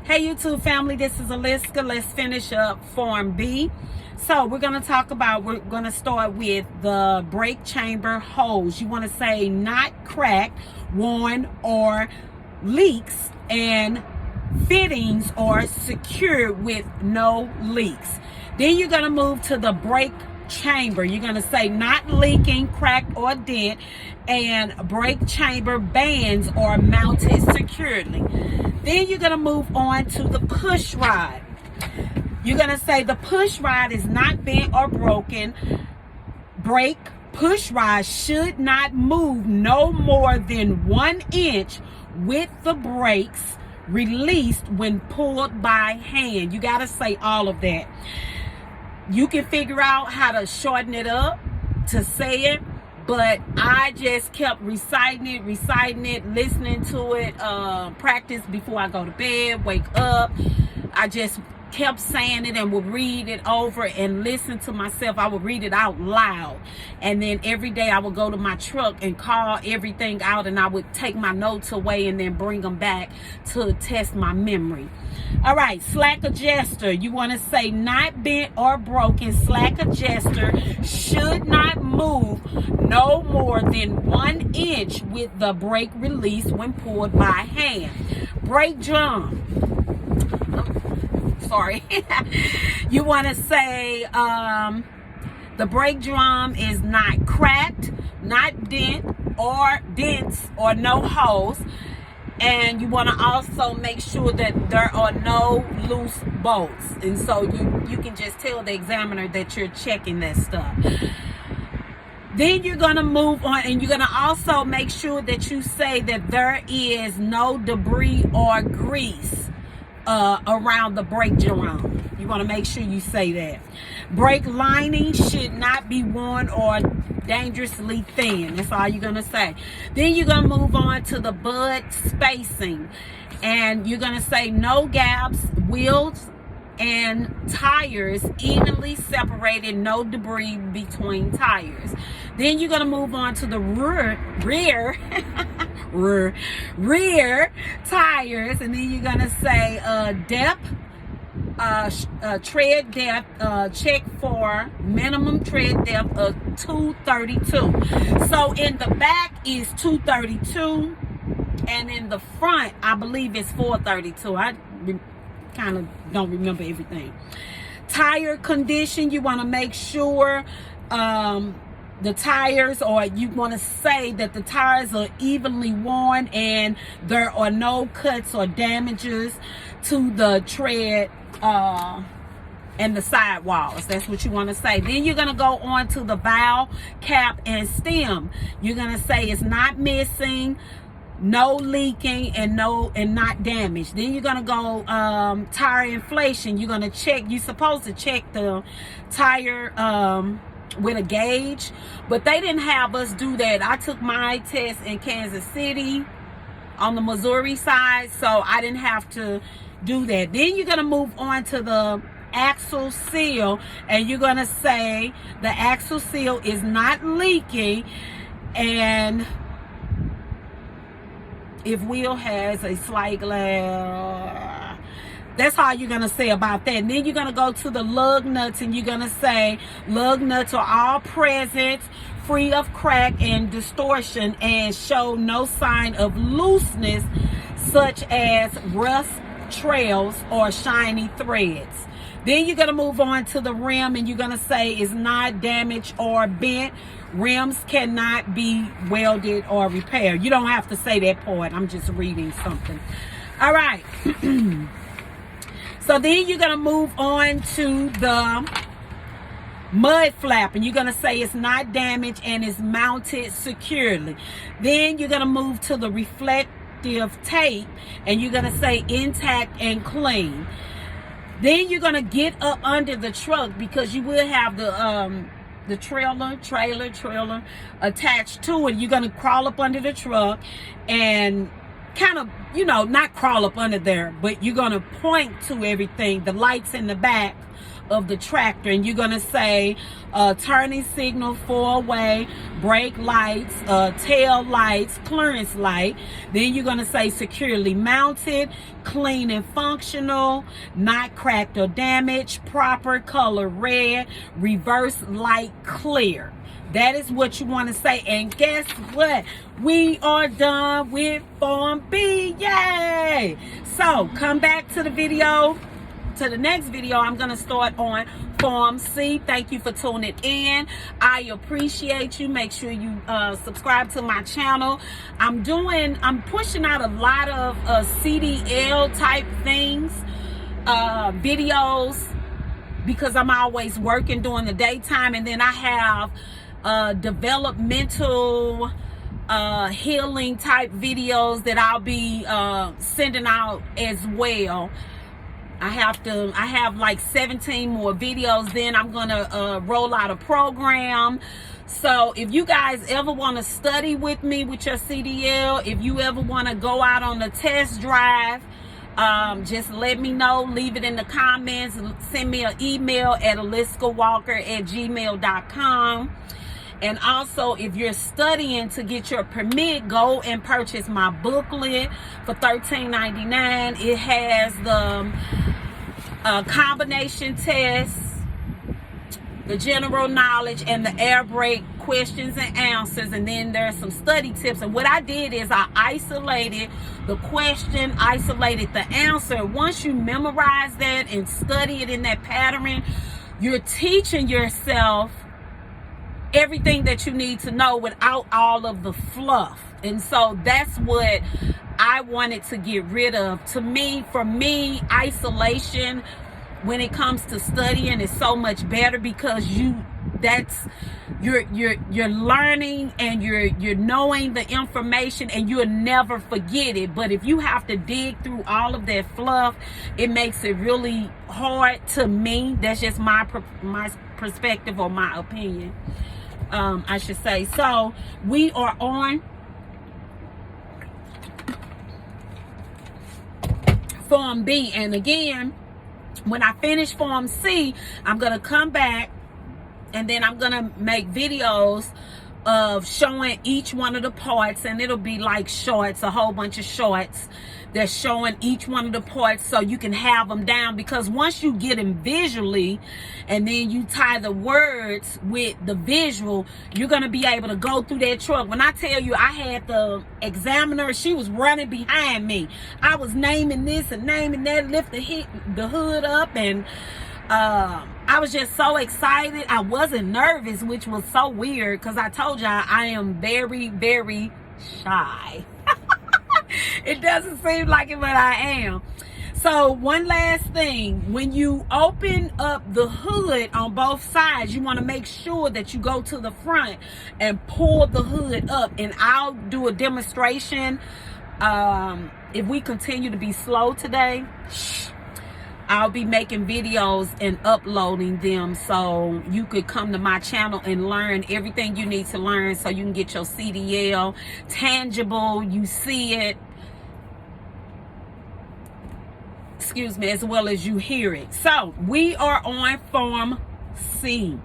Hey YouTube family, this is Aliska. Let's finish up Form B. So we're going to start with the brake chamber hose. You want to say not cracked, worn, or leaks, and fittings are secured with no leaks. Then you're going to move to the brake chamber. You're going to say not leaking, cracked, or dent, and brake chamber bands are mounted securely. Then you're going to move on to the push rod. You're going to say the push rod is not bent or broken. Brake push rod should not move no more than 1 inch with the brakes released when pulled by hand. You got to say all of that. You can figure out how to shorten it up to say it, but I just kept reciting it, listening to it, practice before I go to bed, wake up. I just kept saying it and would read it over and listen to myself. I would read it out loud. And then every day I would go to my truck and call everything out, and I would take my notes away and then bring them back to test my memory. All right, slack adjuster. You want to say not bent or broken. Slack adjuster should not move no more than 1 inch with the brake release when pulled by hand. Brake drum. Sorry. You want to say the brake drum is not cracked, not dents or no holes. And you want to also make sure that there are no loose bolts. And so you can just tell the examiner that you're checking that stuff. Then you're going to move on, and you're going to also make sure that you say that there is no debris or grease around the brake drum. You want to make sure you say that. Brake lining should not be worn or dangerously thin. That's all you're going to say. Then you're going to move on to the bud spacing, and you're going to say no gaps, wheels and tires evenly separated, no debris between tires. Then you're going to move on to the rear tires, and then you're going to say depth, tread depth, check for minimum tread depth of 232. So in the back is 232, and in the front I believe it's 432. I kind of don't remember everything. Tire condition, you want to make sure the tires, or you want to say that the tires are evenly worn and there are no cuts or damages to the tread and the sidewalls. That's what you want to say. Then you're going to go on to the valve cap and stem. You're going to say it's not missing, no leaking, and not damaged. Then you're going to go tire inflation. You're going to check, you're supposed to check the tire with a gauge, but they didn't have us do that. I took my test in Kansas City on the Missouri side, so I didn't have to do that. Then you're going to move on to the axle seal, and you're going to say the axle seal is not leaking, and if wheel has a slight glare. That's all you're going to say about that. And then you're going to go to the lug nuts, and you're going to say lug nuts are all present, free of crack and distortion, and show no sign of looseness such as rust trails or shiny threads. Then you're going to move on to the rim, and you're going to say it's not damaged or bent. Rims cannot be welded or repaired. You don't have to say that part. I'm just reading something. All right. So then you're going to move on to the mud flap, and you're going to say it's not damaged and it's mounted securely. Then you're going to move to the reflective tape, and you're going to say intact and clean. Then you're going to get up under the truck, because you will have the trailer attached to it. You're going to crawl up under the truck and kind of, not crawl up under there, but you're going to point to everything, the lights in the back of the tractor, and you're going to say turning signal, 4-way, brake lights, tail lights, clearance light. Then you're going to say securely mounted, clean and functional, not cracked or damaged, proper color red, reverse light clear. That is what you want to say. And guess what? We are done with Form B. Yay! So come back to the video. To the next video, I'm going to start on Form C. Thank you for tuning in. I appreciate you. Make sure you subscribe to my channel. I'm pushing out a lot of CDL type things, videos, because I'm always working during the daytime. And then I have developmental healing type videos that I'll be sending out as well. I have like 17 more videos. Then I'm gonna roll out a program. So if you guys ever want to study with me with your CDL, if you ever want to go out on a test drive, just let me know. Leave it in the comments. Send me an email at aliskawalker@gmail.com. And also, if you're studying to get your permit, go and purchase my booklet for $13.99. It has the combination tests, the general knowledge, and the air brake questions and answers. And then there's some study tips. And what I did is I isolated the question, isolated the answer. Once you memorize that and study it in that pattern, you're teaching yourself everything that you need to know without all of the fluff. And so that's what I wanted to get rid of. For me, isolation when it comes to studying is so much better, because you're learning and you're knowing the information, and you'll never forget it. But if you have to dig through all of that fluff, it makes it really hard to me. That's just my perspective or my opinion, I should say. So we are on Form B. And again, when I finish Form C, I'm going to come back and then I'm going to make videos of showing each one of the parts, and it'll be like shorts, a whole bunch of shorts that's showing each one of the parts, so you can have them down. Because once you get them visually and then you tie the words with the visual, you're going to be able to go through that truck. When I tell you, I had the examiner, she was running behind me. I was naming this and naming that, lift the hood up, and I was just so excited. I wasn't nervous, which was so weird, because I told y'all I am very, very shy. It doesn't seem like it, but I am. So one last thing, when you open up the hood on both sides, you want to make sure that you go to the front and pull the hood up. And I'll do a demonstration. If we continue to be slow today, I'll be making videos and uploading them, so you could come to my channel and learn everything you need to learn, so you can get your CDL tangible. You see it, excuse me, as well as you hear it. So we are on Form C.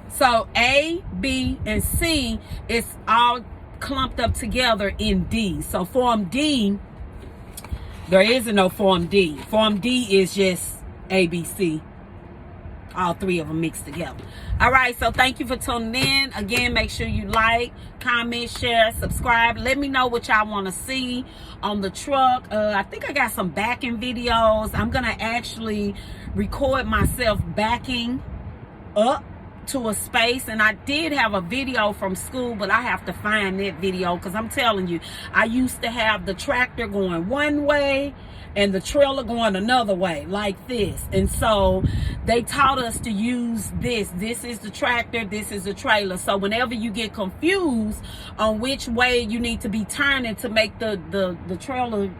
So A, B, and C is all clumped up together in D. So Form D, there isn't no Form D. Form D is just A, B, C. All three of them mixed together. All right, so thank you for tuning in. Again, make sure you like, comment, share, subscribe. Let me know what y'all want to see on the truck. I think I got some backing videos. I'm going to actually record myself backing up to a space, and I did have a video from school, but I have to find that video, because I'm telling you, I used to have the tractor going one way and the trailer going another way, like this. And so they taught us to use this is the tractor, this is the trailer. So whenever you get confused on which way you need to be turning to make the trailer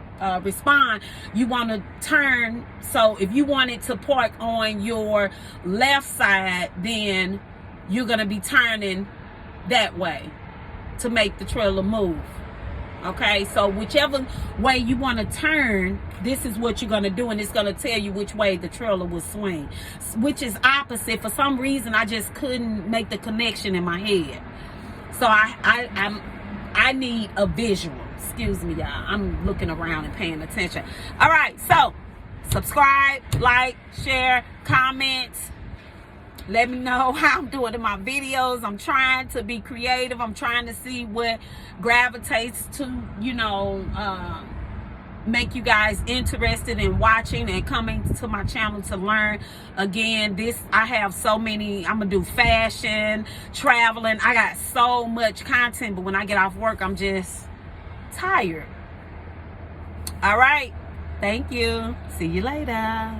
respond, you want to turn. So if you want it to park on your left side, then you're going to be turning that way to make the trailer move. Okay, so whichever way you want to turn, this is what you're going to do, and it's going to tell you which way the trailer will swing, which is opposite. For some reason, I just couldn't make the connection in my head. So I need a visual. Excuse me, y'all. I'm looking around and paying attention. All right, so subscribe, like, share, comment. Let me know how I'm doing in my videos. I'm trying to be creative. I'm trying to see what gravitates to, you know, make you guys interested in watching and coming to my channel to learn. Again, I have so many. I'm gonna do fashion, traveling. I got so much content, but when I get off work, I'm just tired. All right, thank you. See you later.